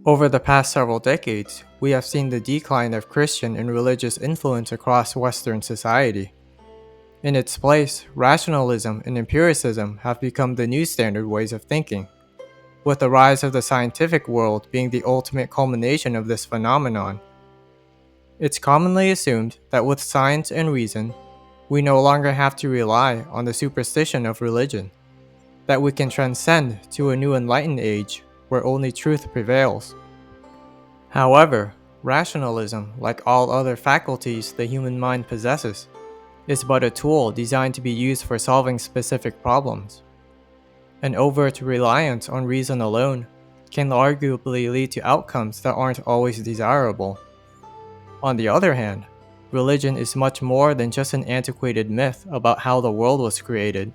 Over the past several decades, we have seen the decline of Christian and religious influence across Western society. In its place, rationalism and empiricism have become the new standard ways of thinking, with the rise of the scientific world being the ultimate culmination of this phenomenon. It's commonly assumed that with science and reason, we no longer have to rely on the superstition of religion, that we can transcend to a new enlightened age where only truth prevails. However, rationalism, like all other faculties the human mind possesses, is but a tool designed to be used for solving specific problems. An overt reliance on reason alone can arguably lead to outcomes that aren't always desirable. On the other hand, religion is much more than just an antiquated myth about how the world was created.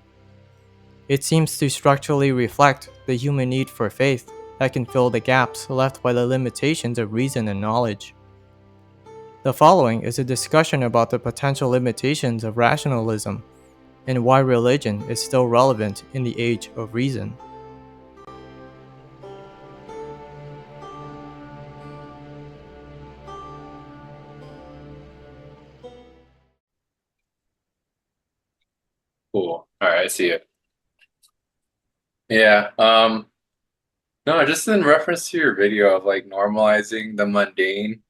It seems to structurally reflect the human need for faith that can fill the gaps left by the limitations of reason and knowledge. The following is a discussion about the potential limitations of rationalism and why religion is still relevant in the age of reason. Cool. All right, I see it. Yeah. No, just in reference to your video of like normalizing the mundane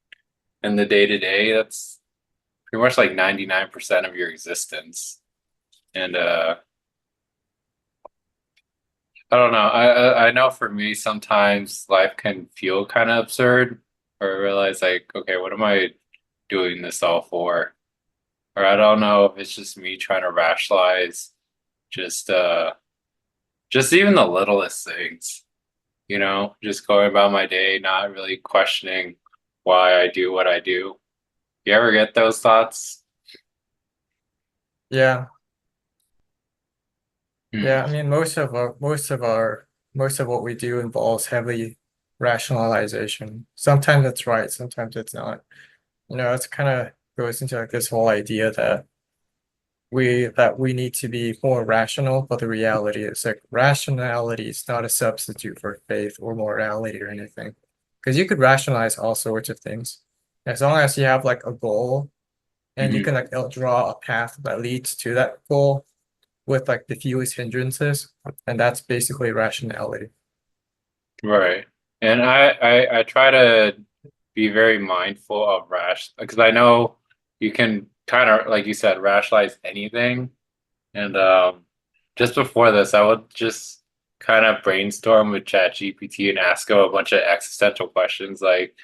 and the day to day, that's pretty much like 99% of your existence. And I don't know. I know for me sometimes life can feel kind of absurd, or I realize like, okay, what am I doing this all for? Or I don't know if it's just me trying to rationalize just just even the littlest things. Just going about my day, not really questioning why I do what I do. You ever get those thoughts? Yeah, Hmm. yeah. I mean, most of what we do involves heavy rationalization. Sometimes it's right, sometimes it's not. It's kind of goes into like this whole idea that we need to be more rational, but the reality is like rationality is not a substitute for faith or morality or anything. Because you could rationalize all sorts of things. As long as you have like a goal and you Hmm. can like draw a path that leads to that goal with like the fewest hindrances, and that's basically rationality. Right. And I try to be very mindful of because I know you can kind of, like you said, rationalize anything. And just before this, I would just kind of brainstorm with ChatGPT and ask him a bunch of existential questions like,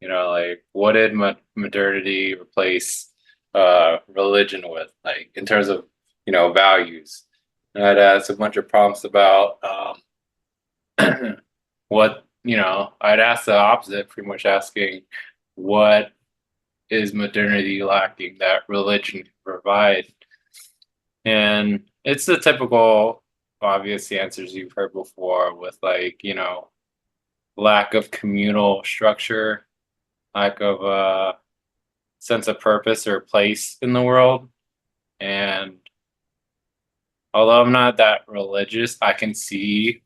like what did modernity replace religion with, like in terms of, values. And I'd ask a bunch of prompts about what, I'd ask the opposite, pretty much asking what is modernity lacking that religion can provide. And it's the typical obvious answers you've heard before with like, lack of communal structure, lack of sense of purpose or place in the world. And although I'm not that religious, I can see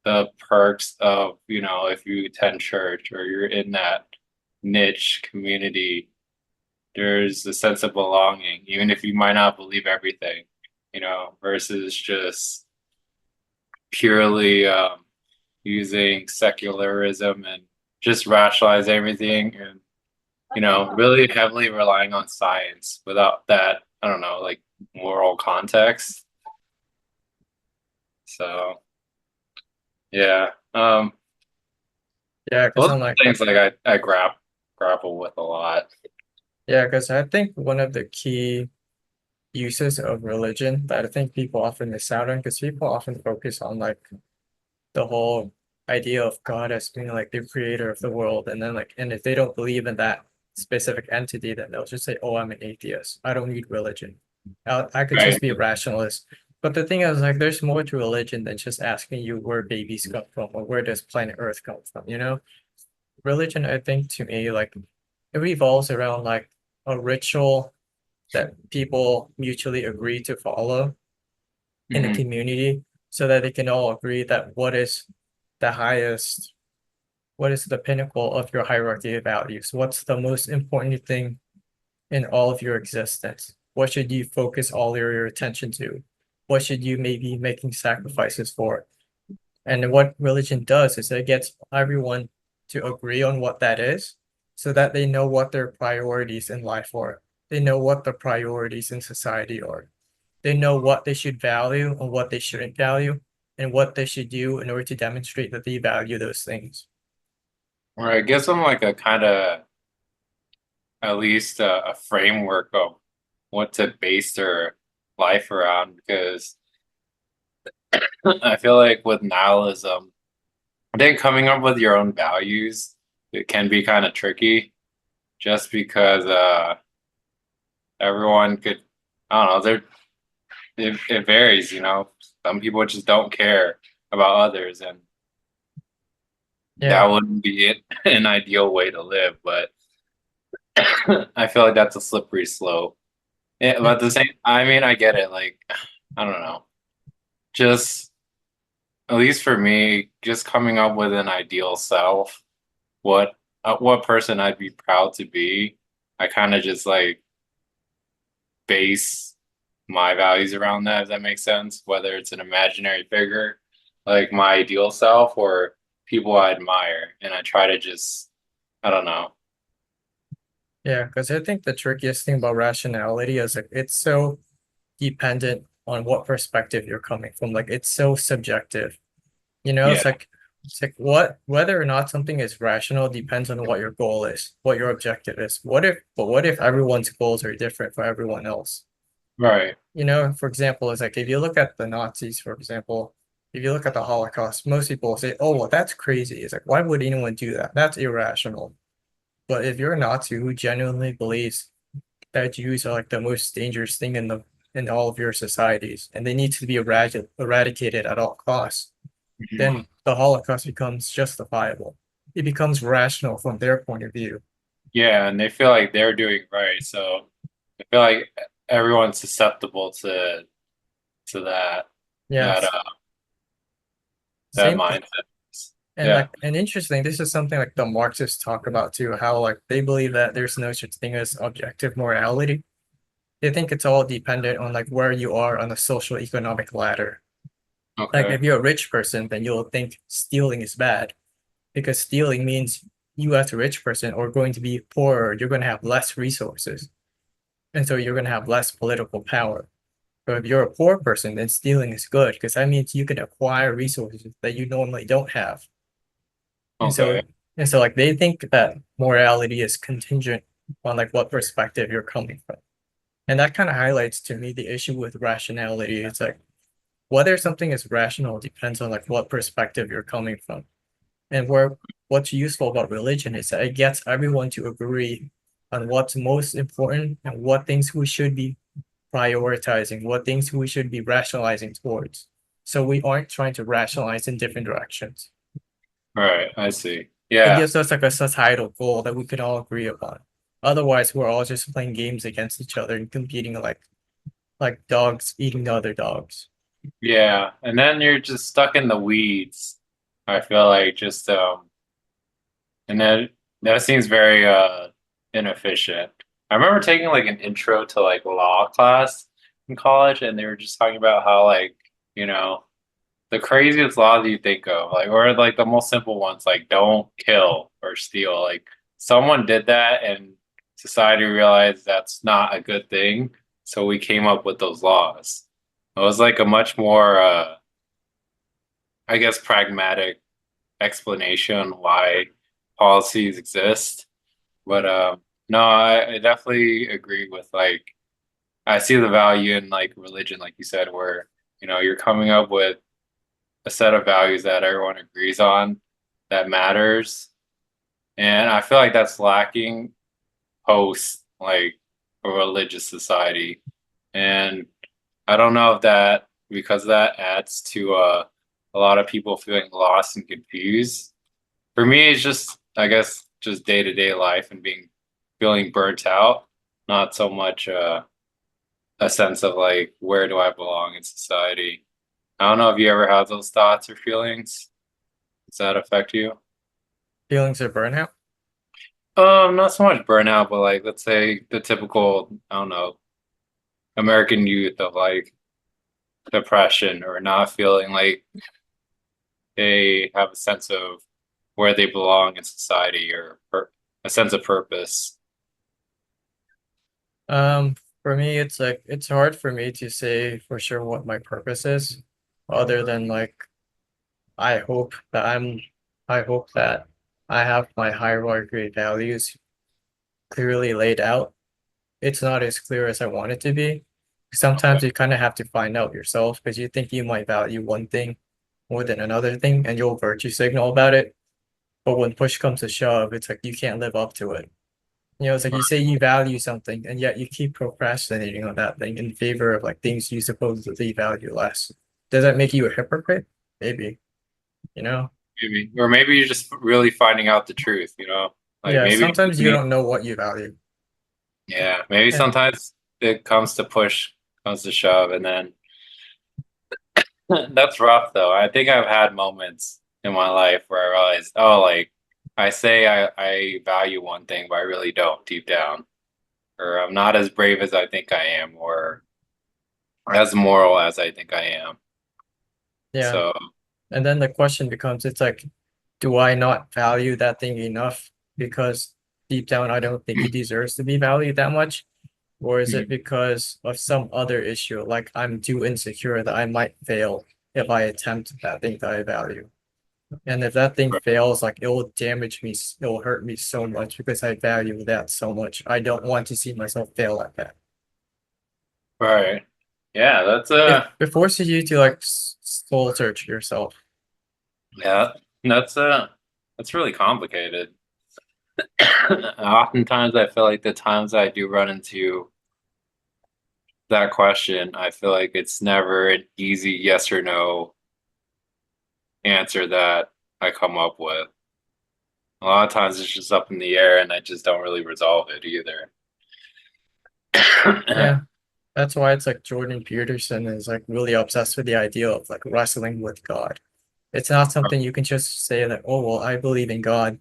the perks of, if you attend church or you're in that niche community, there's a sense of belonging, even if you might not believe everything, versus just purely using secularism and just rationalize everything and, really heavily relying on science without that, I don't know, like moral context. So, yeah. Yeah, because Those I'm are like, things like I grapple with a lot. yeah, because I think one of the key uses of religion that I think people often miss out on, because people often focus on like the whole idea of God as being like the creator of the world, and then like, and if they don't believe in that specific entity, then they'll just say, "Oh, I'm an atheist. I don't need religion. I could just Right. be a rationalist." But the thing is, like, there's more to religion than just asking you where babies come from or where does planet Earth come from. Religion, I think, to me, like, it revolves around like a ritual that people mutually agree to follow in a Hmm. community so that they can all agree that what is the highest What is the pinnacle of your hierarchy of values? What's the most important thing in all of your existence? What should you focus all your attention to? What should you maybe making sacrifices for? And what religion does is it gets everyone to agree on what that is so that they know what their priorities in life are. They know what the priorities in society are. They know what they should value and what they shouldn't value, and what they should do in order to demonstrate that they value those things. Or I guess I'm like a kind of at least a framework of what to base their life around because I feel like with nihilism, I think coming up with your own values it can be kind of tricky just because everyone could I don't know, it varies, you know. Some people just don't care about others and that Yeah. wouldn't be it an ideal way to live, but I feel like that's a slippery slope. Yeah, Yeah. but the same, I mean, I get it. Like, I don't know. Just at least for me, just coming up with an ideal self, what person I'd be proud to be. I kind of just like base my values around that, if that makes sense. Whether it's an imaginary figure, like my ideal self, or people I admire, and I try to just, I don't know. Yeah, because I think the trickiest thing about rationality is like it's so dependent on what perspective you're coming from. Like it's so subjective. You know, Yeah, it's like what whether or not something is rational depends on what your goal is, what your objective is. What if everyone's goals are different for everyone else? right. You know, for example, it's like if you look at the Nazis, for example, if you look at the Holocaust, most people say, "Oh, well, that's crazy." It's like, why would anyone do that? That's irrational. But if you're a Nazi who genuinely believes that Jews are like the most dangerous thing in all of your societies, and they need to be eradicated at all costs, Mhm. then the Holocaust becomes justifiable. It becomes rational from their point of view. Yeah, and they feel like they're doing right, so I feel like everyone's susceptible to that Yes. that Same mindset. and Yeah. like and interesting, this is something like the Marxists talk about too, how like they believe that there's no such thing as objective morality. They think it's all dependent on like where you are on the social economic ladder. Like Okay. if you're a rich person, then you'll think stealing is bad because stealing means you as a rich person are going to be poorer, you're going to have less resources, and so you're going to have less political power. But if you're a poor person, then stealing is good because that means you can acquire resources that you normally don't have. And so Okay. and so like they think that morality is contingent on like what perspective you're coming from. And that kind of highlights to me the issue with rationality. It's like whether something is rational depends on like what perspective you're coming from. And what's useful about religion is that it gets everyone to agree on what's most important and what things we should be prioritizing, what things we should be rationalizing towards. So we aren't trying to rationalize in different directions. All right. I see. It Yeah. gives us like a societal goal that we can all agree upon. Otherwise, we're all just playing games against each other and competing like dogs eating the other dogs. Yeah. And then you're just stuck in the weeds. I feel like just and then that seems very inefficient. I remember taking like an intro to like law class in college and they were just talking about how like, you know, the craziest laws you think of, like, or like the most simple ones, like don't kill or steal. Like someone did that and society realized that's not a good thing. So we came up with those laws. It was like a much more, I guess, pragmatic explanation why policies exist. But no, I definitely agree with like, I see the value in like religion, like you said, where, you know, you're coming up with a set of values that everyone agrees on that matters. And I feel like that's lacking post like a religious society. And I don't know if that because that adds to a lot of people feeling lost and confused. For me, it's just I guess just day to day life and being feeling burnt out, not so much a sense of like where do I belong in society. I don't know if you ever have those thoughts or feelings. Does that affect you? Feelings of burnout? Not so much burnout, but like let's say the typical, I don't know, American youth of like depression or not feeling like they have a sense of where they belong in society or a sense of purpose. Um, for me, it's like it's hard for me to say for sure what my purpose is, other than like I hope that I'm, I hope that I have my hierarchy values clearly laid out. It's not as clear as I want it to be. Okay. Sometimes you kind of have to find out yourself because you think you might value one thing more than another thing, and you'll virtue signal about it. But when push comes to shove, it's like you can't live up to it. It's like you say you value something, and yet you keep procrastinating on that thing in favor of like things you supposedly value less. Does that make you a hypocrite? Maybe, you know? Maybe, or maybe you're just really finding out the truth, you know? Like Yeah, maybe, sometimes you don't know what you value. yeah, maybe And sometimes it comes to push, comes to shove, and then that's rough though. I think I've had moments in my life where I realized, oh, like I say I value one thing, but I really don't deep down, or I'm not as brave as I think I am, or as moral as I think I am. yeah, So, and then the question becomes, it's like, do I not value that thing enough because deep down I don't think it deserves to be valued that much? Or is it mm, because of some other issue, like I'm too insecure that I might fail if I attempt that thing that I value? And if that thing fails, like it will damage me, it will hurt me so much because I value that so much. I don't want to see myself fail like that. right, yeah, that's It forces you to like soul search yourself. yeah, that's that's really complicated. Oftentimes, I feel like the times I do run into that question, I feel like it's never an easy yes or no answer that I come up with. A lot of times it's just up in the air and I just don't really resolve it either. Yeah, that's why it's like Jordan Peterson is like really obsessed with the idea of like wrestling with God. It's not something you can just say that, oh, well, I believe in God.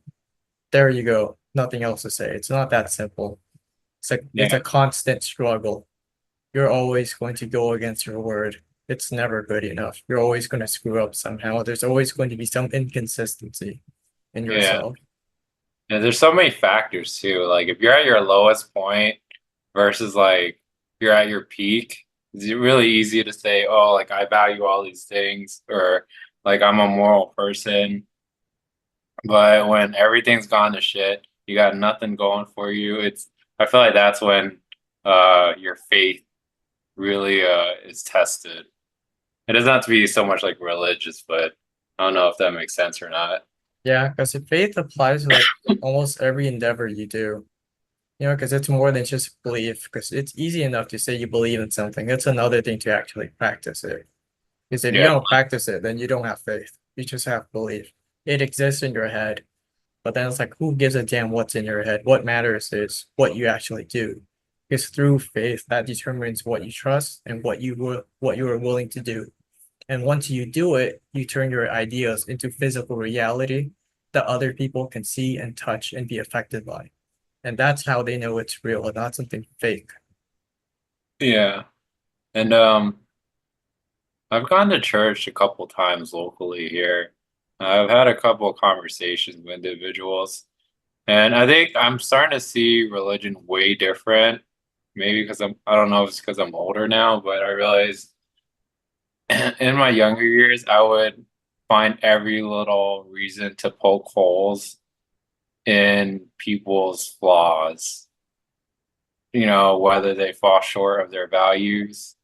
There you go. Nothing else to say. It's not that simple. It's Yeah, a constant struggle. You're always going to go against your word. It's never good enough. You're always going to screw up somehow. There's always going to be some inconsistency in yeah. yourself. And there's so many factors too. Like if you're at your lowest point versus like you're at your peak, it's really easy to say, oh, like I value all these things or like I'm a moral person. But when everything's gone to shit, you got nothing going for you. It's I feel like that's when your faith really is tested. It doesn't have to be so much like religious, but I don't know if that makes sense or not. Yeah, because faith applies to like almost every endeavor you do. Because it's more than just belief. Because it's easy enough to say you believe in something. It's another thing to actually practice it. Because if you Yeah, don't practice it, then you don't have faith. You just have belief. It exists in your head. But then it's like, who gives a damn what's in your head? What matters is what you actually do. Because through faith, that determines what you trust and what you are willing to do. And once you do it, you turn your ideas into physical reality that other people can see and touch and be affected by. And that's how they know it's real and not something fake. yeah. And I've gone to church a couple times locally here. I've had a couple of conversations with individuals, and I think I'm starting to see religion way different. Maybe because I don't know if it's because I'm older now, but I realize in my younger years, I would find every little reason to poke holes in people's flaws, whether they fall short of their values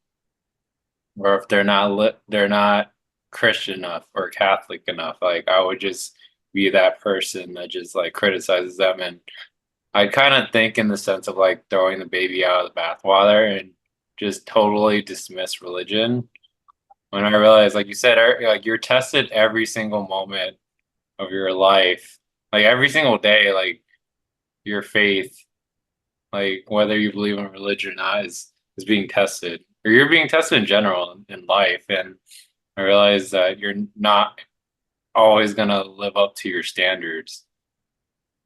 or if they're not Christian enough or Catholic enough. Like I would just be that person that just like criticizes them. And I kind of think in the sense of like throwing the baby out of the bathwater and just totally dismiss religion. When I realized, like you said, like you're tested every single moment of your life, like every single day, like your faith, like whether you believe in religion or not, is being tested, or you're being tested in general in life. And I realize that you're not always gonna live up to your standards.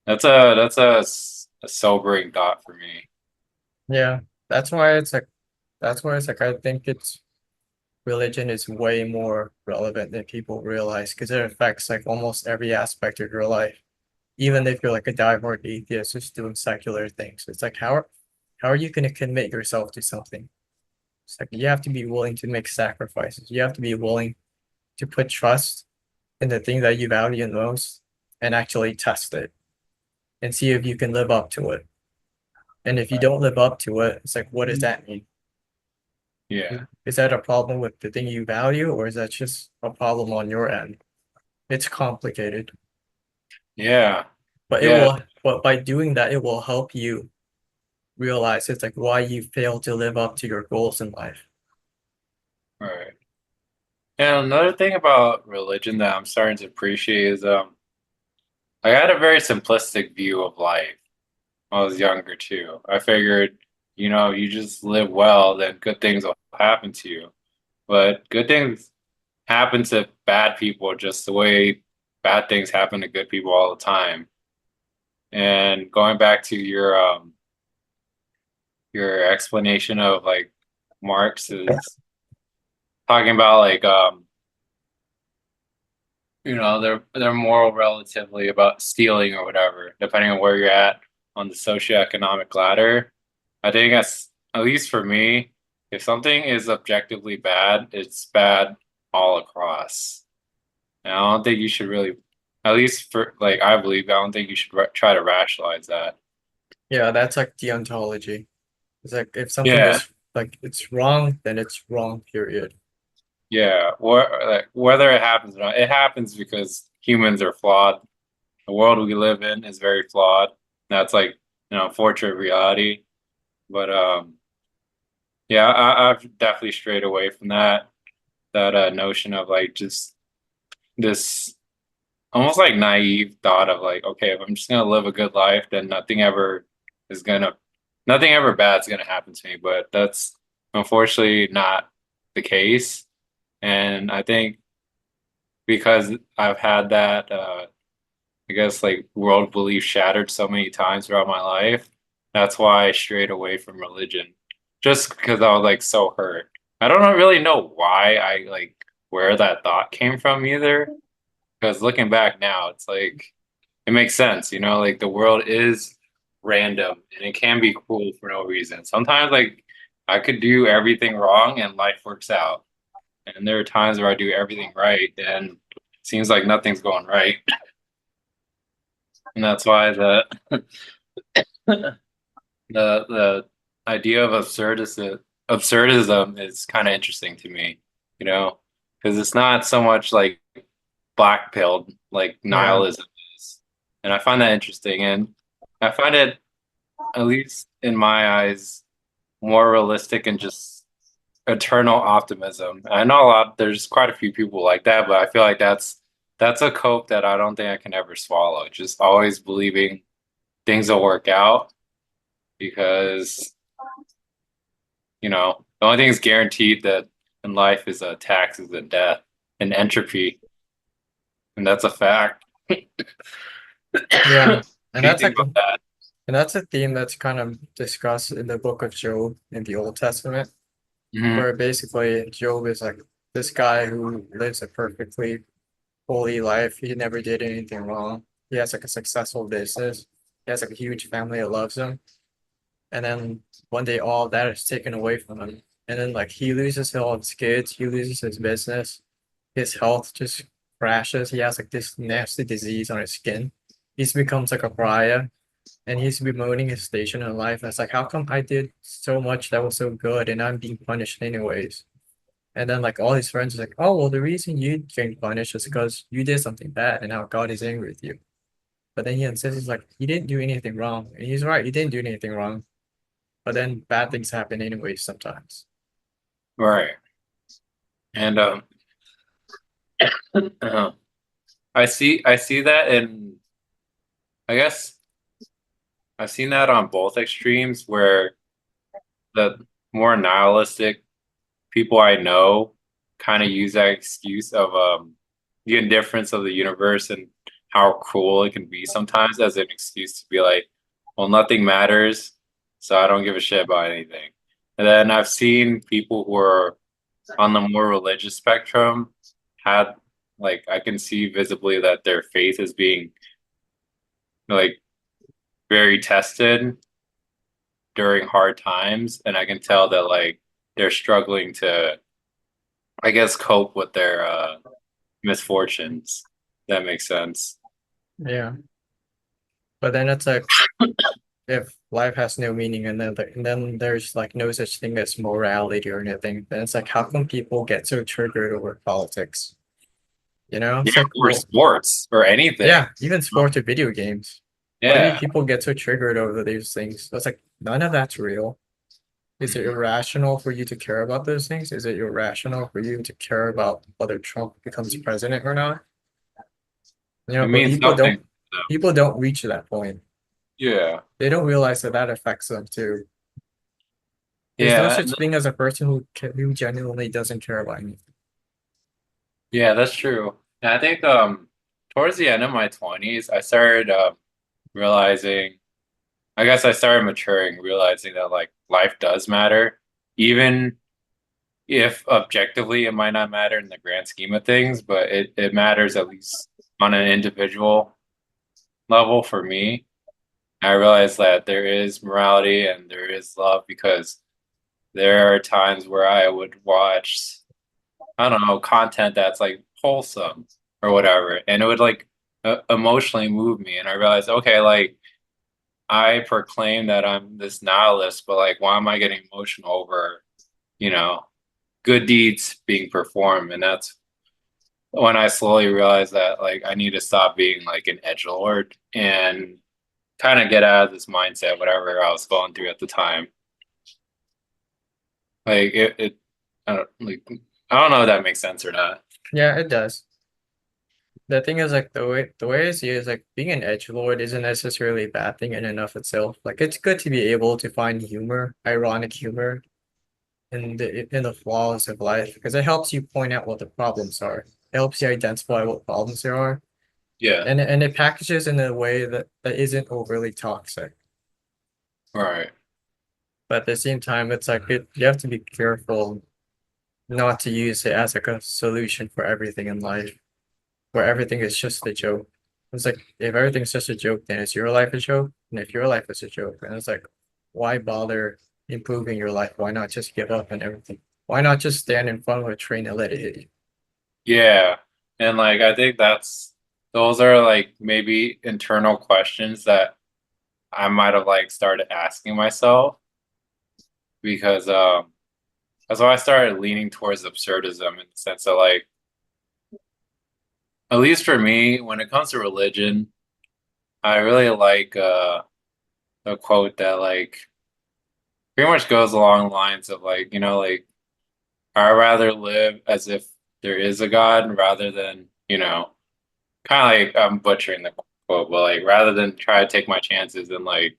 that's a sobering thought for me. Yeah, that's why it's like I think it's religion is way more relevant than people realize because it affects like almost every aspect of your life. Even if you're like a diehard atheist just doing secular things. It's like how are you gonna commit yourself to something? It's like you have to be willing to make sacrifices. You have to be willing to put trust in the thing that you value most and actually test it and see if you can live up to it. And if you don't live up to it, it's like, what does that mean? Yeah. Is that a problem with the thing you value, or is that just a problem on your end? It's complicated, Yeah. but Yeah. but by doing that, it will help you realize it's like why you fail to live up to your goals in life. Right. And another thing about religion that I'm starting to appreciate is I had a very simplistic view of life when I was younger too. I figured, you just live well, then good things will happen to you. But good things happen to bad people just the way bad things happen to good people all the time. And going back to your explanation of like Marx is talking about like they're moral relatively about stealing or whatever, depending on where you're at on the socioeconomic ladder. I think that's at least for me, if something is objectively bad, it's bad all across. And I don't think you should really, at least for like I believe, I don't think you should try to rationalize that. Yeah, that's like deontology. It's like if something Yeah, is like it's wrong, then it's wrong, period. yeah. Like, whether it happens or not, it happens because humans are flawed. The world we live in is very flawed. That's like, unfortunate reality. But yeah, I've definitely strayed away from that notion of like just this almost like naive thought of like, okay, if I'm just gonna live a good life, then is gonna nothing ever bad's gonna happen to me. But that's unfortunately not the case. And I think because I've had that I guess like world belief shattered so many times throughout my life. That's why I strayed away from religion, just because I was like so hurt. I don't really know why I like where that thought came from either. Because looking back now, it's like it makes sense, like the world is random and it can be cruel for no reason. Sometimes like I could do everything wrong and life works out. And there are times where I do everything right and it seems like nothing's going right. And that's why the idea of absurdism is kind of interesting to me, you know, because it's not so much like black pilled like Yeah. nihilism is, and I find that interesting, and I find it, at least in my eyes, more realistic and just eternal optimism. I know there's quite a few people like that, but I feel like that's a cope that I don't think I can ever swallow. Just always believing things will work out because the only thing is guaranteed that in life is taxes and death and entropy, and that's a fact. Yeah. What And do you that's think like about that? and that's a theme that's kind of discussed in the book of Job in the Old Testament, Hmm. where basically Job is like this guy who lives a perfectly holy life. He never did anything wrong. He has like a successful business. He has like a huge family that loves him. And then one day all of that is taken away from him. And then like he loses all his kids, he loses his business, his health just crashes. He has like this nasty disease on his skin. He becomes like a pariah and he's bemoaning his station in life. And it's like, how come I did so much that was so good and I'm being punished anyways? And then like all his friends are like, oh well, the reason you getting punished is because you did something bad and now God is angry with you. But then he insists he's like, he didn't do anything wrong. And he's right, he didn't do anything wrong. But then bad things happen anyways sometimes. Right. And uh, I see that, and I guess I've seen that on both extremes where the more nihilistic people I know kind of use that excuse of the indifference of the universe and how cruel it can be sometimes as an excuse to be like, well, nothing matters, so I don't give a shit about anything. And then I've seen people who are on the more religious spectrum had like I can see visibly that their faith is being like very tested during hard times, and I can tell that like they're struggling to, I guess, cope with their misfortunes. That makes sense. Yeah. But then it's like if life has no meaning and then there's like no such thing as morality or anything, then it's like how come people get so triggered over politics? You know? Yeah, It's like, or well, sports or anything. yeah, even sports or video games. Why do Yeah. people get so triggered over these things? It's like none of that's real. Is it irrational for you to care about those things? Is it irrational for you to care about whether Trump becomes president or not? You know, It but means nothing to them. people don't reach that point. Yeah. They don't realize that that affects them too. There's no Yeah. such thing as a person who genuinely doesn't care about anything. Yeah, that's true. And I think towards the end of my 20s, I started realizing, I guess I started maturing, realizing that like life does matter, even if objectively it might not matter in the grand scheme of things, but it matters at least on an individual level for me. I realized that there is morality and there is love because there are times where I would watch, I don't know, content that's like wholesome or whatever, and it would like emotionally move me. And I realized, okay, like I proclaim that I'm this nihilist, but like, why am I getting emotional over, you know, good deeds being performed? And that's when I slowly realized that like I need to stop being like an edgelord and kind of get out of this mindset, whatever I was going through at the time. Like I don't, like, I don't know if that makes sense or not. Yeah, it does. The thing is like the way I see it is like being an edgelord isn't necessarily a bad thing in and of itself. Like it's good to be able to find humor, ironic humor in the flaws of life because it helps you point out what the problems are. It helps you identify what problems there are. Yeah. And it packages in a way that isn't overly toxic. All right. But at the same time, it's like you have to be careful not to use it as like a solution for everything in life, where everything is just a joke. It's like if everything's just a joke, then is your life a joke? And if your life is a joke, then it's like, why bother improving your life? Why not just give up and everything? Why not just stand in front of a train and let it hit you? Yeah. And like I think that's those are like maybe internal questions that I might have like started asking myself because that's why I started leaning towards absurdism in the sense of like at least for me when it comes to religion, I really like a quote that like pretty much goes along the lines of like, like I rather live as if there is a God rather than, kind of like I'm butchering the quote, but like rather than try to take my chances and like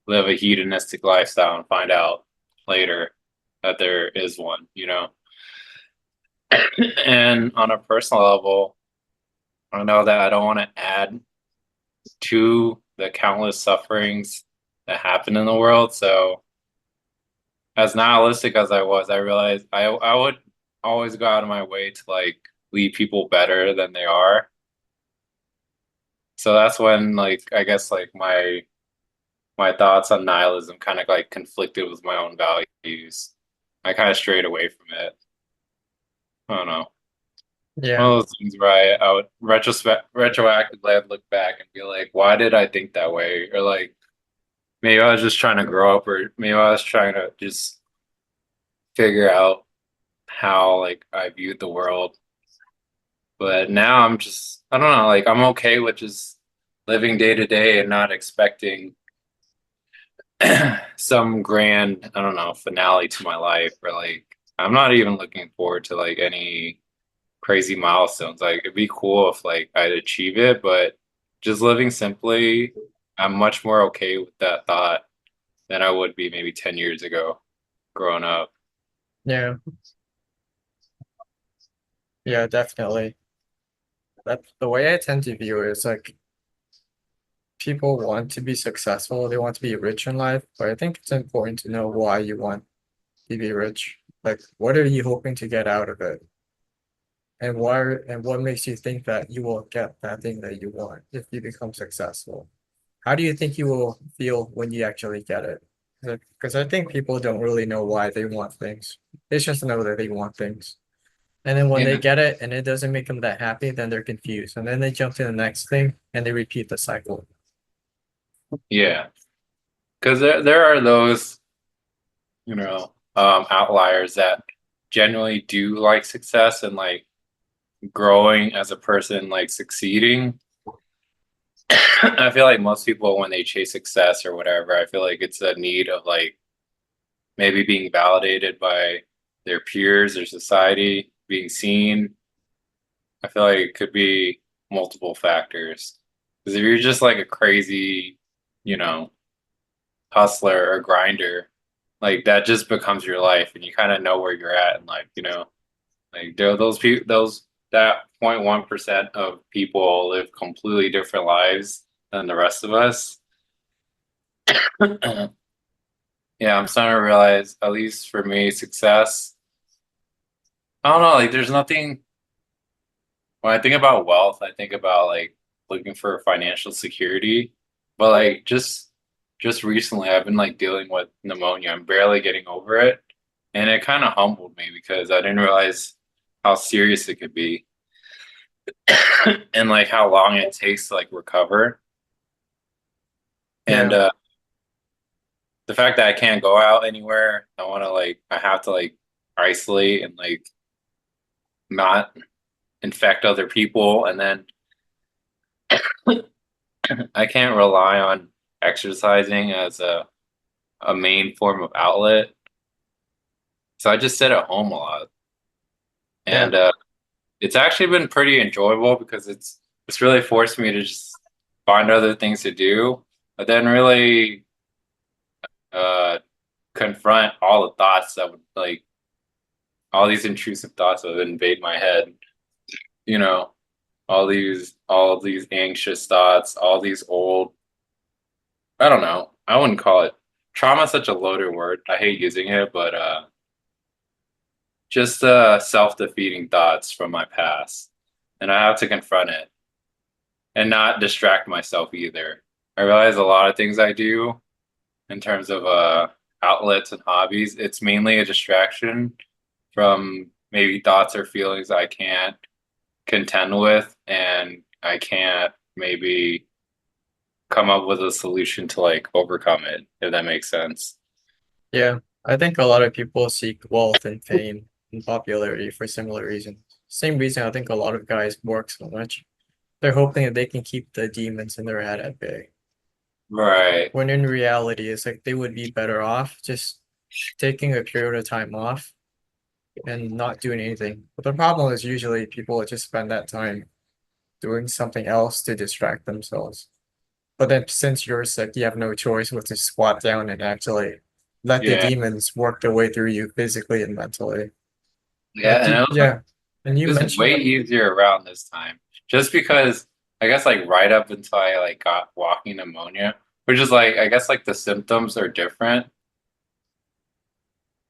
live a hedonistic lifestyle and find out later that there is one. And on a personal level, I know that I don't want to add to the countless sufferings that happen in the world. So as nihilistic as I was, I realized I would always go out of my way to like leave people better than they are. So that's when like I guess like my thoughts on nihilism kind of like conflicted with my own values. I kind of strayed away from it. I don't know. One Yeah, of those things where I would retroactively I'd look back and be like, why did I think that way? Or like maybe I was just trying to grow up, or maybe I was trying to just figure out how like I viewed the world. But now I'm just I don't know, like I'm okay with just living day to day and not expecting some grand, I don't know, finale to my life, or like I'm not even looking forward to like any crazy milestones. Like it'd be cool if like I'd achieve it, but just living simply, I'm much more okay with that thought than I would be maybe 10 years ago growing up. yeah, yeah, definitely. That the way I tend to view it is like people want to be successful, they want to be rich in life, but I think it's important to know why you want to be rich. Like, what are you hoping to get out of it? And why and what makes you think that you will get that thing that you want if you become successful? How do you think you will feel when you actually get it? Because I think people don't really know why they want things. They just know that they want things. And then when they Yeah, get it and it doesn't make them that happy, then they're confused. And then they jump to the next thing and they repeat the cycle. yeah. Because there are those, outliers that genuinely do like success and like growing as a person, like succeeding. I feel like most people, when they chase success or whatever, I feel like it's a need of like maybe being validated by their peers or society, being seen. I feel like it could be multiple factors. Because if you're just like a crazy, you know, hustler or grinder, like that just becomes your life and you kind of know where you're at in life, like there are those people, those that 0.1% of people live completely different lives than the rest of us. Yeah, I'm starting to realize, at least for me, success. I don't know, like there's nothing when I think about wealth, I think about like looking for financial security. But like just recently I've been like dealing with pneumonia. I'm barely getting over it. And it kind of humbled me because I didn't realize how serious it could be and like how long it takes to like recover. And Yeah. the fact that I can't go out anywhere, I have to like isolate and like not infect other people. And then I can't rely on exercising as a main form of outlet. So I just sit at home a lot. Yeah. And it's actually been pretty enjoyable because it's really forced me to just find other things to do, but then really uh confront all the thoughts that would like all these intrusive thoughts that would invade my head, you know, all these anxious thoughts, all these old I don't know. I wouldn't call it trauma is such a loaded word. I hate using it, but just self-defeating thoughts from my past. And I have to confront it and not distract myself either. I realize a lot of things I do in terms of outlets and hobbies, it's mainly a distraction from maybe thoughts or feelings I can't contend with and I can't maybe come up with a solution to like overcome it, if that makes sense. Yeah. I think a lot of people seek wealth and fame and popularity for similar reasons. Same reason I think a lot of guys work so much. They're hoping that they can keep the demons in their head at bay. Right. When in reality, it's like they would be better off just taking a period of time off and not doing anything. But the problem is usually people just spend that time doing something else to distract themselves. But then since you're sick, you have no choice but to squat down and actually let the Yeah. demons work their way through you physically and mentally. Yeah. And Yeah. And you it was mentioned, way easier around this time. Just because I guess like right up until I like got walking pneumonia, which is like I guess like the symptoms are different,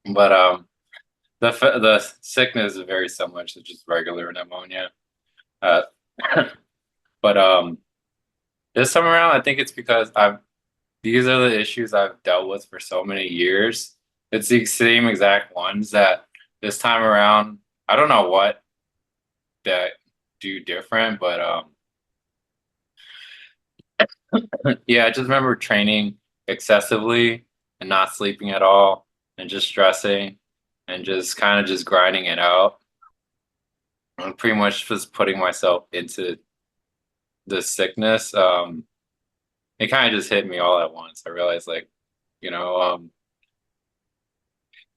but the sickness is very similar to just regular pneumonia. Uh, but this time around, I think it's because I've these are the issues I've dealt with for so many years. It's the same exact ones that this time around, I don't know what that do different, but yeah, I just remember training excessively and not sleeping at all and just stressing and just kind of just grinding it out. And pretty much just putting myself into the sickness. It kind of just hit me all at once. I realized like, you know,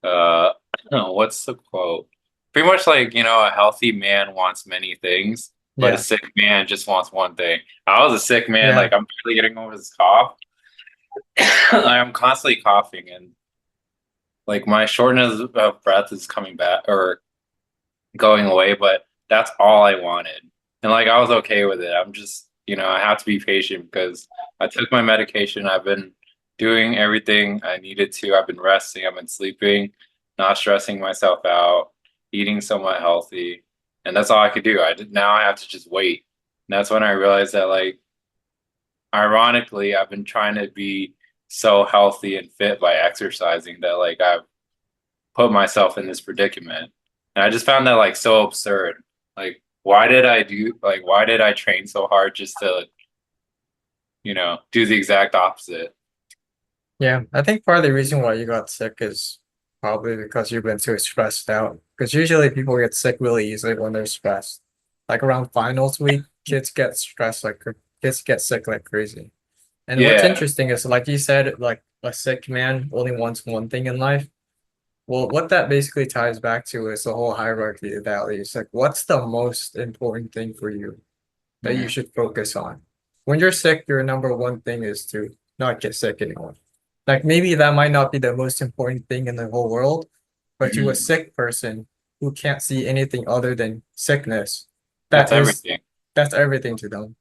uh what's the quote? Pretty much like, a healthy man wants many things, but a yeah, sick man just wants one thing. I was a sick man, yeah, like I'm barely getting over this cough. I'm constantly coughing and like my shortness of breath is coming back or going away, but that's all I wanted. And like I was okay with it. I'm just I have to be patient because I took my medication. I've been doing everything I needed to. I've been resting, I've been sleeping, not stressing myself out, eating somewhat healthy. And that's all I could do. Now I have to just wait. And that's when I realized that, like, ironically, I've been trying to be so healthy and fit by exercising that, like, I've put myself in this predicament. And I just found that, like, so absurd. Like, why did I train so hard just to, do the exact opposite? Yeah, I think part of the reason why you got sick is probably because you've been too stressed out. Because usually people get sick really easily when they're stressed. Like around finals week, kids get sick like crazy. And what's Yeah, interesting is, like you said, like a sick man only wants one thing in life. Well, what that basically ties back to is the whole hierarchy of values. Like, what's the most important thing for you that you mhm, should focus on? When you're sick, your number one thing is to not get sick anymore. Like, maybe that might not be the most important thing in the whole world, but to a mhm. sick person who can't see anything other than sickness, That's that is everything. that's everything to them.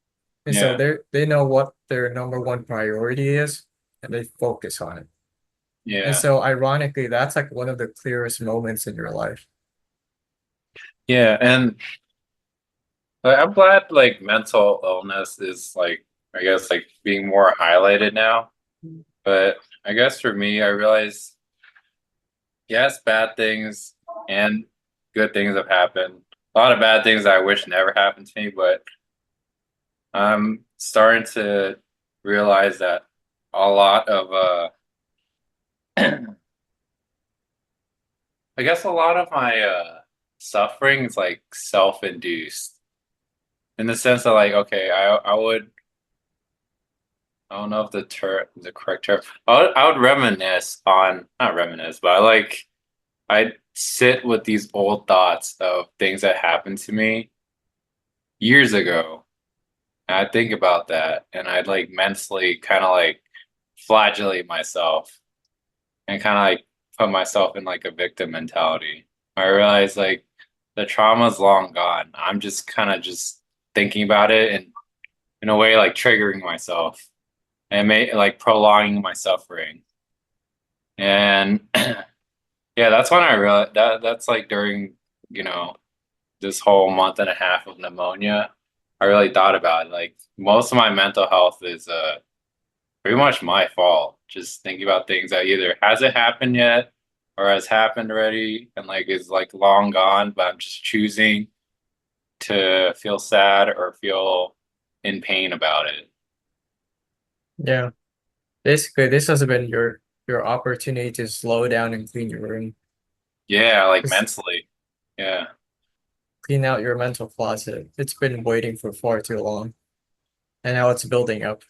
And so Yeah, they know what their number one priority is and they focus on it. And yeah, so ironically, that's like one of the clearest moments in your life. yeah. And like, I'm glad like mental illness is like, I guess, like being more highlighted now. But I guess for me, I realize, yes, bad things and good things have happened. A lot of bad things I wish never happened to me, but I'm starting to realize that a lot of I guess a lot of my suffering is like self-induced in the sense that, like, okay, I don't know if the correct term. I would reminisce on, not reminisce, but I sit with these old thoughts of things that happened to me years ago. And I think about that and I'd like mentally kind of like flagellate myself and kind of like put myself in like a victim mentality. I realize like the trauma's long gone. I'm just kind of just thinking about it and in a way like triggering myself and like prolonging my suffering. And yeah, that's when I realized that's like during, you know, this whole month and a half of pneumonia. I really thought about it. Like most of my mental health is pretty much my fault. Just thinking about things that either hasn't happened yet or has happened already and like is like long gone, but I'm just choosing to feel sad or feel in pain about it. Yeah. Basically, this has been your opportunity to slow down and clean your room. Yeah, like Just mentally. Yeah. clean out your mental closet. It's been waiting for far too long. And now it's building up.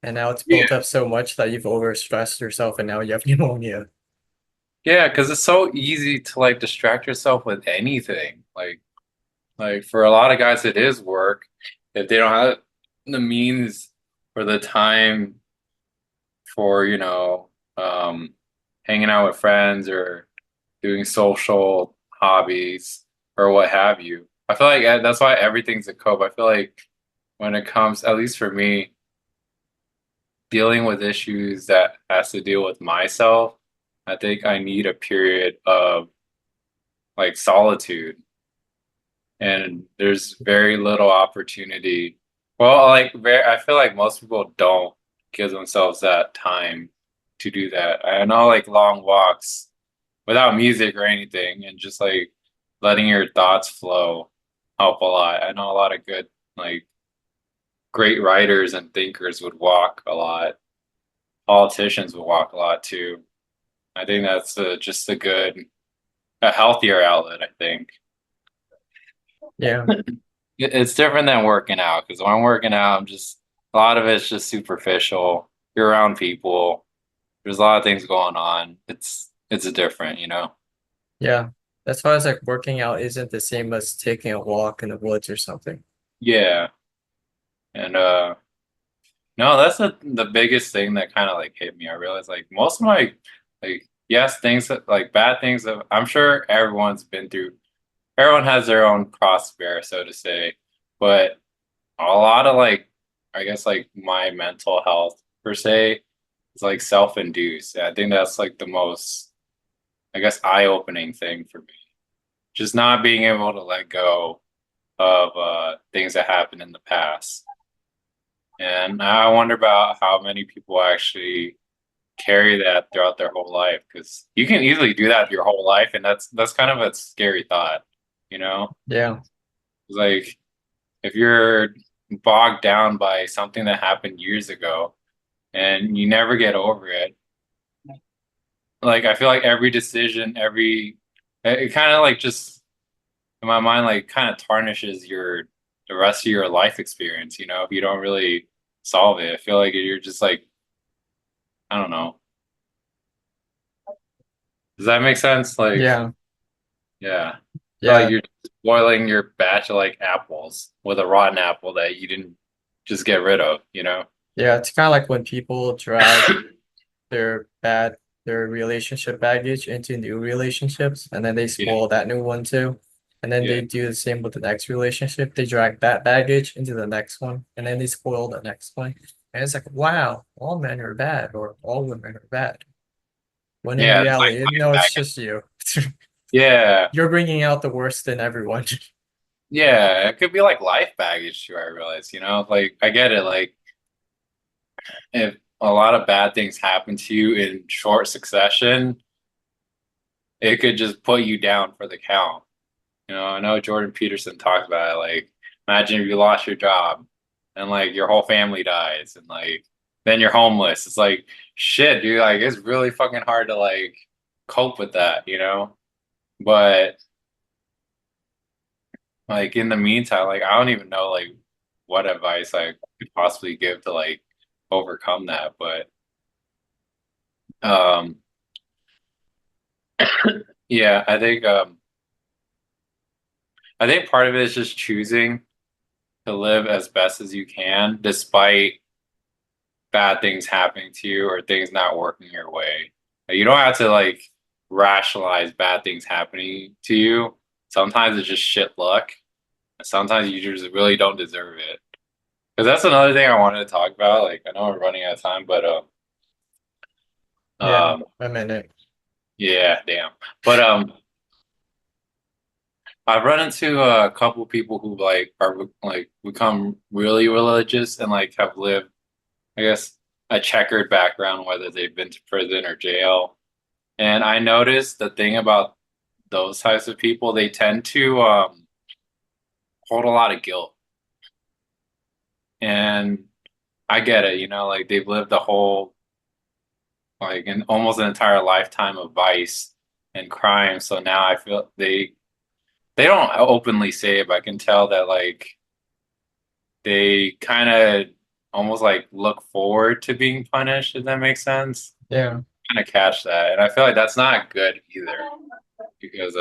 And now it's built Yeah. up so much that you've overstressed yourself and now you have pneumonia. Yeah, because it's so easy to like distract yourself with anything. Like for a lot of guys, it is work. If they don't have the means or the time for, hanging out with friends or doing social hobbies or what have you. I feel like that's why everything's a cope. I feel like when it comes, at least for me, dealing with issues that has to deal with myself, I think I need a period of like solitude and there's very little opportunity. Well, I feel like most people don't give themselves that time to do that. I know like long walks without music or anything and just like letting your thoughts flow help a lot. I know a lot of good like great writers and thinkers would walk a lot. Politicians would walk a lot too. I think that's just a healthier outlet, I think. Yeah. It's different than working out because when I'm working out, I'm just a lot of it's just superficial. You're around people. There's a lot of things going on. It's different, you know? Yeah. That's why it's like working out isn't the same as taking a walk in the woods or something. Yeah. And no, that's the biggest thing that kind of like hit me. I realized like most of my like yes, things that like bad things that I'm sure everyone has their own cross to bear, so to say. But a lot of like I guess like my mental health per se is like self-induced. I think that's like the most, I guess, eye-opening thing for me. Just not being able to let go of things that happened in the past. And I wonder about how many people actually carry that throughout their whole life, because you can easily do that your whole life, and that's kind of a scary thought, you know? Yeah. It's like if you're bogged down by something that happened years ago and you never get over it, like I feel like every decision, every it kind of like just in my mind like kind of tarnishes your the rest of your life experience, if you don't really solve it. I feel like you're just like, I don't know. Does that make sense? Like, Yeah. yeah. I feel like Yeah. you're spoiling your batch of like apples with a rotten apple that you didn't just get rid of, you know? Yeah. It's kind of like when people drag their bad their relationship baggage into new relationships and then they Yeah, spoil that new one too. And then yeah. they do the same with the next relationship. They drag that baggage into the next one and then they spoil the next one. And it's like, wow, all men are bad or all women are bad. When in Yeah, it's like reality, no, it's just you. yeah. You're bringing out the worst in everyone. Yeah, it could be like life baggage too, I realize, Like I get it, like if a lot of bad things happen to you in short succession, it could just put you down for the count. I know Jordan Peterson talks about it, like imagine if you lost your job and like your whole family dies and like then you're homeless. It's like shit, dude, like it's really fucking hard to like cope with that. But like in the meantime, like I don't even know like what advice I could possibly give to like overcome that. But um yeah, I think part of it is just choosing to live as best as you can despite bad things happening to you or things not working your way. Like, you don't have to like rationalize bad things happening to you. Sometimes it's just shit luck. And sometimes you just really don't deserve it. Because that's another thing I wanted to talk about. Like I know we're running out of time, but Yeah, um a minute. yeah, damn. But I've run into a couple people who like are like become really religious and like have lived, I guess, a checkered background, whether they've been to prison or jail. And I noticed the thing about those types of people, they tend to hold a lot of guilt. And I get it, like they've lived a whole, like an almost an entire lifetime of vice and crime. So now I feel they don't openly say it, but I can tell that like they kind of almost like look forward to being punished, if that makes sense. Yeah, Kind of catch that. And I feel like that's not good either because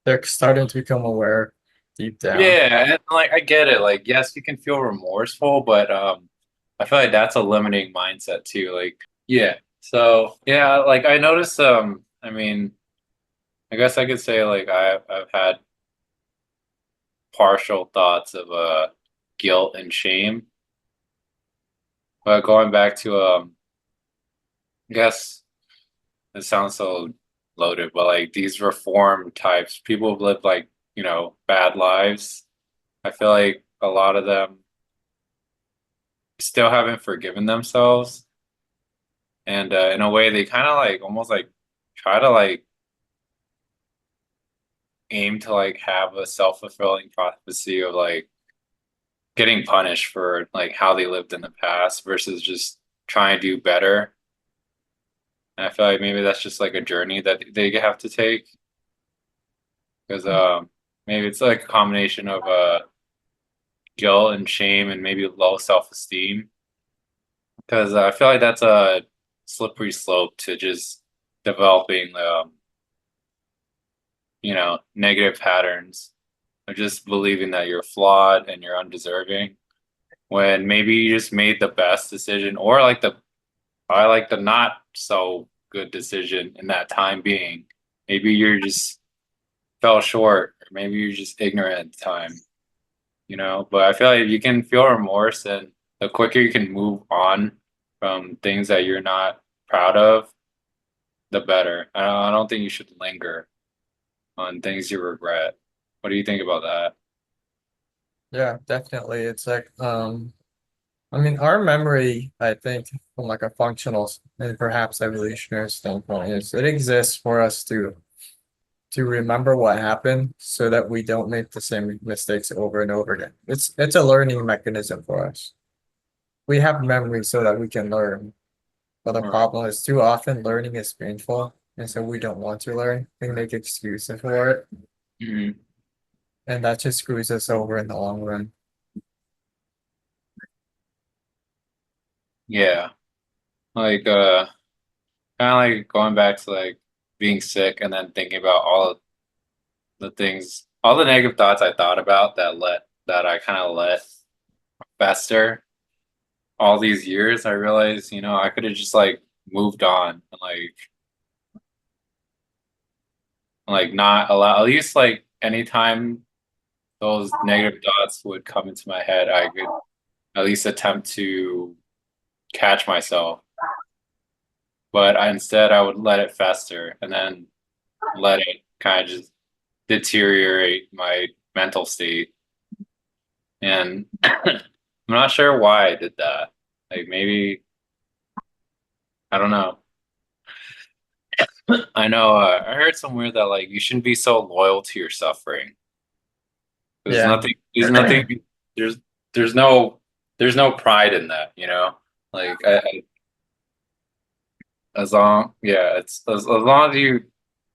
they're starting to become aware deep down. yeah, and like I get it. Like, yes, you can feel remorseful, but I feel like that's a limiting mindset too. Like, yeah. So yeah, like I noticed I mean, I guess I could say like I've had partial thoughts of guilt and shame. But going back to I guess it sounds so loaded, but like these reform types, people have lived like, bad lives. I feel like a lot of them still haven't forgiven themselves. And in a way, they kind of like almost like try to like aim to like have a self-fulfilling prophecy of like getting punished for like how they lived in the past versus just trying to do better. And I feel like maybe that's just like a journey that they have to take because maybe it's like a combination of guilt and shame and maybe low self-esteem because I feel like that's a slippery slope to just developing negative patterns of just believing that you're flawed and you're undeserving when maybe you just made the best decision or like I like the not so good decision in that time being. Maybe you're just fell short, or maybe you're just ignorant at the time. But I feel like you can feel remorse and the quicker you can move on from things that you're not proud of, the better. I don't think you should linger on things you regret. What do you think about that? Yeah, definitely. It's like, I mean, our memory, I think, from like a functional and perhaps evolutionary standpoint, is it exists for us to remember what happened so that we don't make the same mistakes over and over again. It's a learning mechanism for us. We have memory so that we can learn. But the All right. problem is too often learning is painful, and so we don't want to learn. We make excuses for it, Mhm. and that just screws us over in the long run. Yeah. Like kind of like going back to like being sick and then thinking about all of the things, all the negative thoughts I thought about that I kind of let fester all these years. I realized, I could have just like moved on and like not allow at least like anytime those negative thoughts would come into my head, I could at least attempt to catch myself. But instead I would let it fester and then let it kind of just deteriorate my mental state. And I'm not sure why I did that. Like maybe I don't know. I know I heard somewhere that like you shouldn't be so loyal to your suffering. Yeah. There's nothing there's there's no there's no pride in that. Like as long yeah, it's as long as you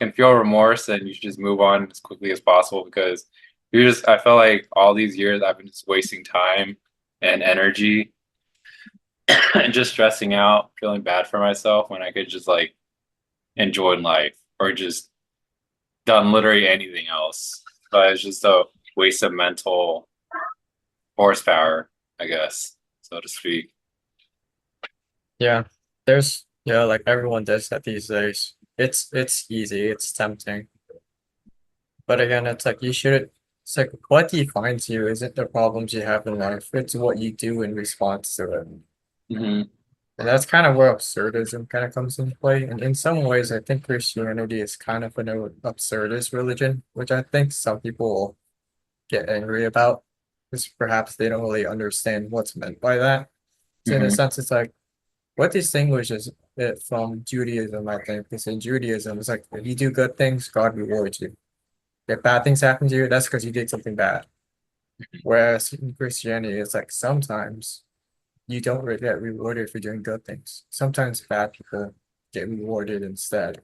can feel remorse and you should just move on as quickly as possible because I felt like all these years I've been just wasting time and energy and just stressing out, feeling bad for myself when I could just like enjoy life or just done literally anything else. But it's just a waste of mental horsepower, I guess, so to speak. Yeah. Yeah, like everyone does that these days. It's easy, it's tempting. But again, it's like it's like what defines you isn't the problems you have in life, it's what you do in response to it. Hmm. And that's kind of where absurdism kind of comes into play. And in some ways, I think Christianity is kind of an absurdist religion, which I think some people get angry about, because perhaps they don't really understand what's meant by that. So in a Hmm. sense, it's like what distinguishes it from Judaism, I think, because in Judaism, it's like if you do good things, God rewards you. If bad things happen to you, that's because you did something bad. Whereas in Christianity, it's like sometimes you don't really get rewarded for doing good things. Sometimes bad people get rewarded instead.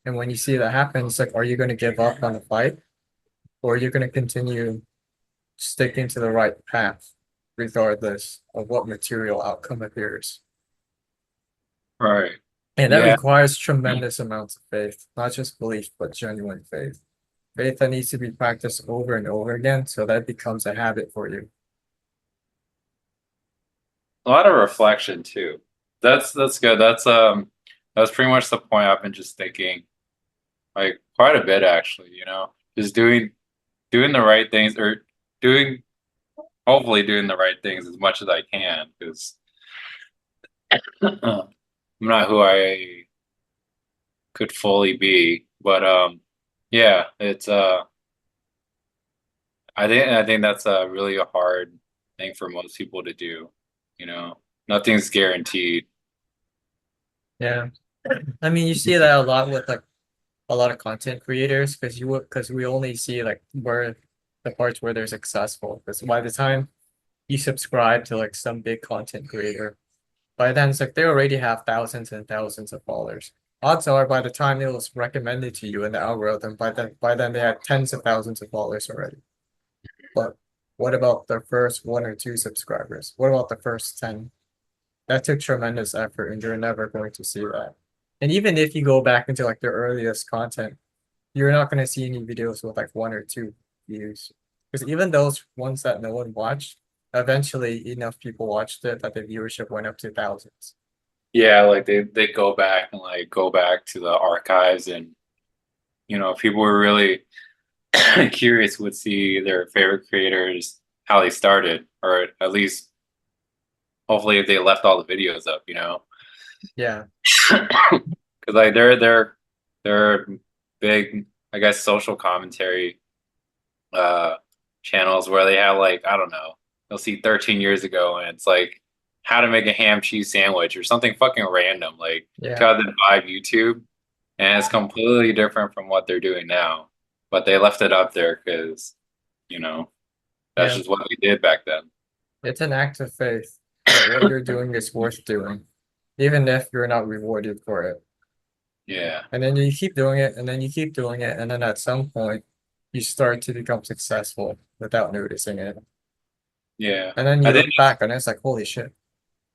And when you see that happen, it's like, are you going to give up on the fight or are you going to continue sticking to the right path, regardless of what material outcome appears? Right. And that Yeah. requires tremendous amounts of faith, not just belief, but genuine faith. Faith that needs to be practiced over and over again so that it becomes a habit for you. A lot of reflection too. That's good. That's pretty much the point I've been just thinking like quite a bit actually. Just doing the right things or doing hopefully doing the right things as much as I can because I'm not who I could fully be. But yeah, it's I think that's really a hard thing for most people to do. You know, Nothing's guaranteed. Yeah. I mean, you see that a lot with like a lot of content creators because we only see like where the parts where they're successful. Because by the time you subscribe to like some big content creator, by then it's like they already have thousands and thousands of followers. Odds are by the time it was recommended to you in the algorithm, by then they had tens of thousands of followers already. But what about the first one or two subscribers? What about the first 10? That took tremendous effort and you're never going to see that. And even if you go back into like their earliest content, you're not going to see any videos with like one or two views. Because even those ones that no one watched, eventually enough people watched it that the viewership went up to thousands. Yeah, like they go back and like go back to the archives and if people were really curious would see their favorite creators how they started or at least hopefully if they left all the videos up, Yeah. because like they're big, I guess, social commentary uh channels where they have like, I don't know, you'll see 13 years ago and it's like how to make a ham cheese sandwich or something fucking random like Yeah. 2005 YouTube, and it's completely different from what they're doing now, but they left it up there because you know that's Yeah. just what we did back then. It's an act of faith that what you're doing is worth doing, even if you're not rewarded for it. Yeah, And then you keep doing it, and then you keep doing it, and then at some point, you start to become successful without noticing it. yeah, And then I you think. look back and it's like, holy shit.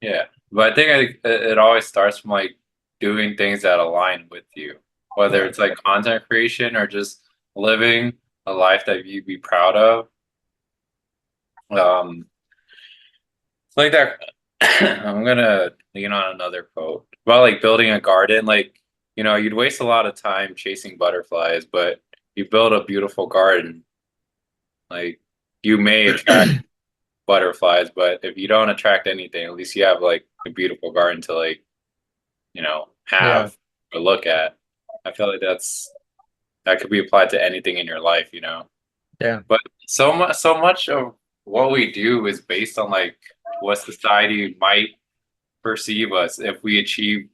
Yeah, but I think it always starts from like doing things that align with you, whether Yeah. it's like content creation or just living a life that you'd be proud of. Um, it's like that. I'm gonna lean on another quote about like building a garden. Like, you'd waste a lot of time chasing butterflies, but you build a beautiful garden. Like, you may attract butterflies, but if you don't attract anything, at least you have like a beautiful garden to like Yeah. have or look at. I feel like that could be applied to anything in your life. Yeah. But so much of what we do is based on like what society might perceive us if we achieve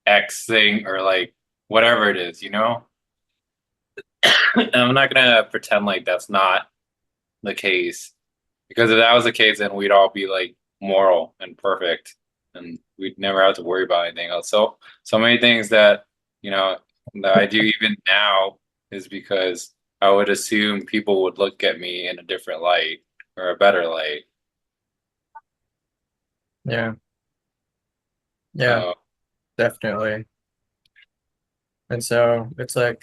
X thing or like whatever it is. And I'm not gonna pretend like that's not the case, because if that was the case, then we'd all be like moral and perfect, and we'd never have to worry about anything else. So many things you know that I do even now is because I would assume people would look at me in a different light or a better light. Yeah. Yeah. So Definitely. And so it's like,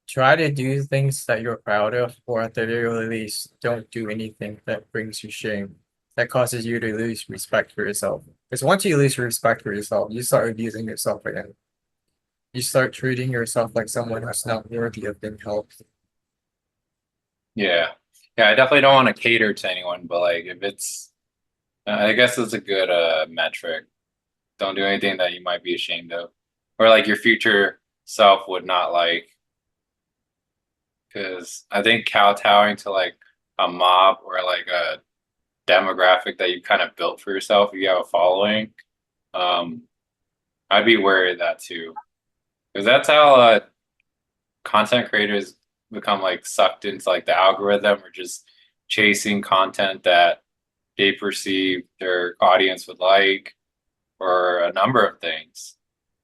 try to do things that you're proud of, or at the very least, don't do anything that brings you shame, that causes you to lose respect for yourself. Because once you lose respect for yourself, you start abusing yourself again. You start treating yourself like someone who's not worthy of being helped. yeah, yeah, I definitely don't want to cater to anyone, but like if it's, I guess it's a good metric. Don't do anything that you might be ashamed of, or like your future self would not like. Because I think kowtowing to like a mob or like a demographic that you kind of built for yourself, if you have a following, um, I'd be wary of that too. Because that's how content creators become like sucked into like the algorithm, or just chasing content that they perceive their audience would like, or a number of things.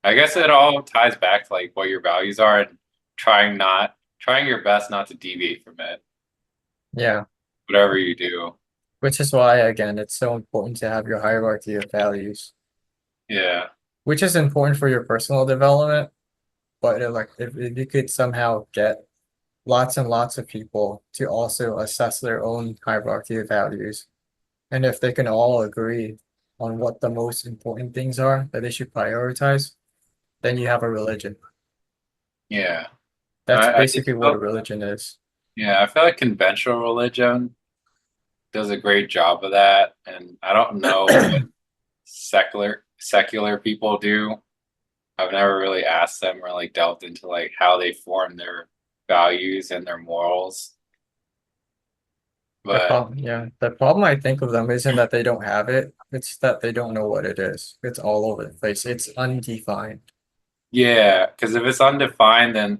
I guess it all ties back to like what your values are, and trying your best not to deviate from it, Yeah. whatever you do. Which is why, again, it's so important to have your hierarchy of values, Yeah. which is important for your personal development. But like, if you could somehow get lots and lots of people to also assess their own hierarchy of values, and if they can all agree on what the most important things are that they should prioritize, then you have a religion. Yeah. That's I just basically what a felt, religion is. yeah, I feel like conventional religion does a great job of that. And I don't know what secular people do. I've never really asked them or like delved into like how they form their values and their morals. But The problem I think of them isn't that they don't have it, it's that they don't know what it is. It's all over the place. It's undefined. yeah, because if it's undefined, then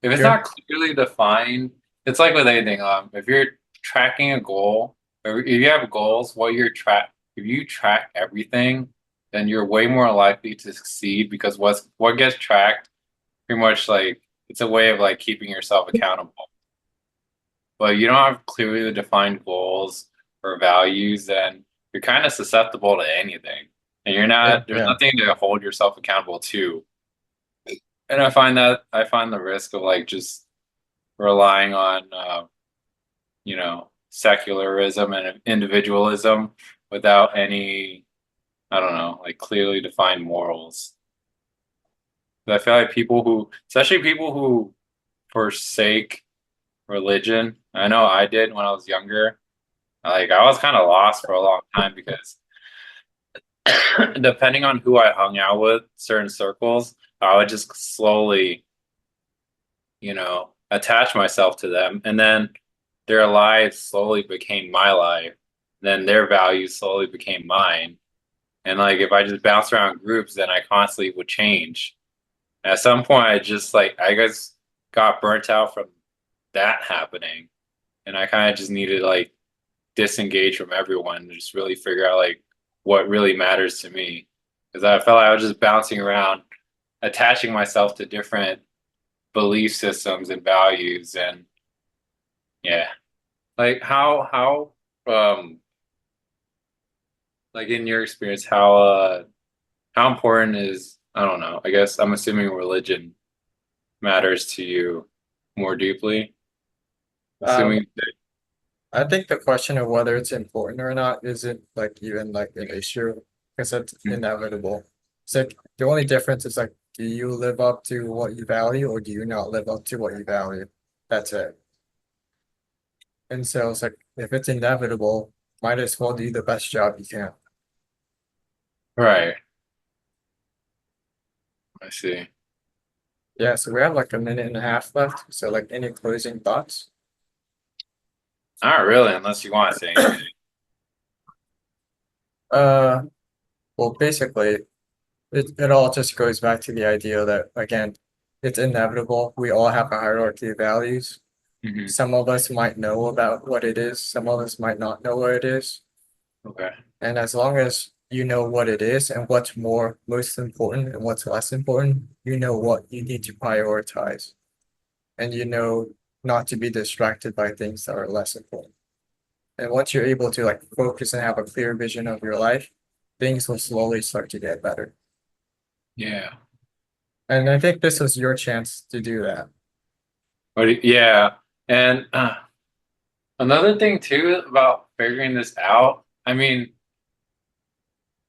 if it's You're not clearly defined, it's like with anything. If you're tracking a goal, or if you have goals, if you track everything, then you're way more likely to succeed, because what gets tracked pretty much like it's a way of like keeping yourself accountable. But you don't have clearly defined goals or values, then you're kind of susceptible to anything, and yeah, there's yeah, nothing to hold yourself accountable to. And I find the risk of like just relying on secularism and individualism without any, I don't know, like clearly defined morals. But I feel like especially people who forsake religion, I know I did when I was younger. Like I was kind of lost for a long time because depending on who I hung out with, certain circles, I would just slowly, attach myself to them. And then their lives slowly became my life. Then their values slowly became mine. And like if I just bounced around groups, then I constantly would change. At some point, I just like, I guess, got burnt out from that happening. And I kind of just needed to like disengage from everyone and just really figure out like what really matters to me. Because I felt like I was just bouncing around, attaching myself to different belief systems and values. And yeah, like um, like in your experience, how important is, I don't know, I guess I'm assuming religion matters to you more deeply. Um, Assuming that, I think the question of whether it's important or not isn't like even like an issue because it's inevitable. It's like the only difference is like, do you live up to what you value or do you not live up to what you value? That's it. And so it's like if it's inevitable, might as well do the best job you can. right, I see. Yeah, so we have like a minute and a half left. So like any closing thoughts? Not really, unless you want to say anything. Uh, well, basically, it all just goes back to the idea that again, it's inevitable. We all have a hierarchy of values. Hmm. Some of us might know about what it is, some of us might not know what it is. Okay. And as long as you know what it is and what's most important and what's less important, you know what you need to prioritize. And you know not to be distracted by things that are less important. And once you're able to like focus and have a clear vision of your life, things will slowly start to get better. Yeah. And I think this was your chance to do that. Yeah. And another thing too about figuring this out, I mean,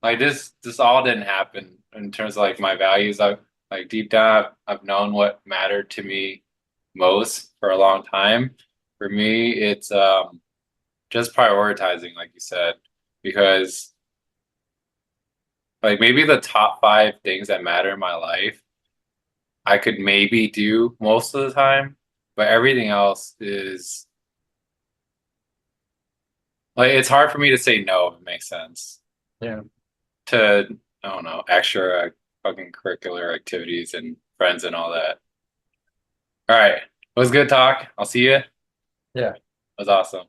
like this all didn't happen in terms of like my values. I've like deep down I've known what mattered to me most for a long time. For me, it's just prioritizing, like you said, because like maybe the top five things that matter in my life, I could maybe do most of the time, but everything else is like it's hard for me to say no, if it makes sense. Yeah. To, I don't know, extra fucking curricular activities and friends and all that. All right. It was good talk. I'll see you. It Yeah. was awesome.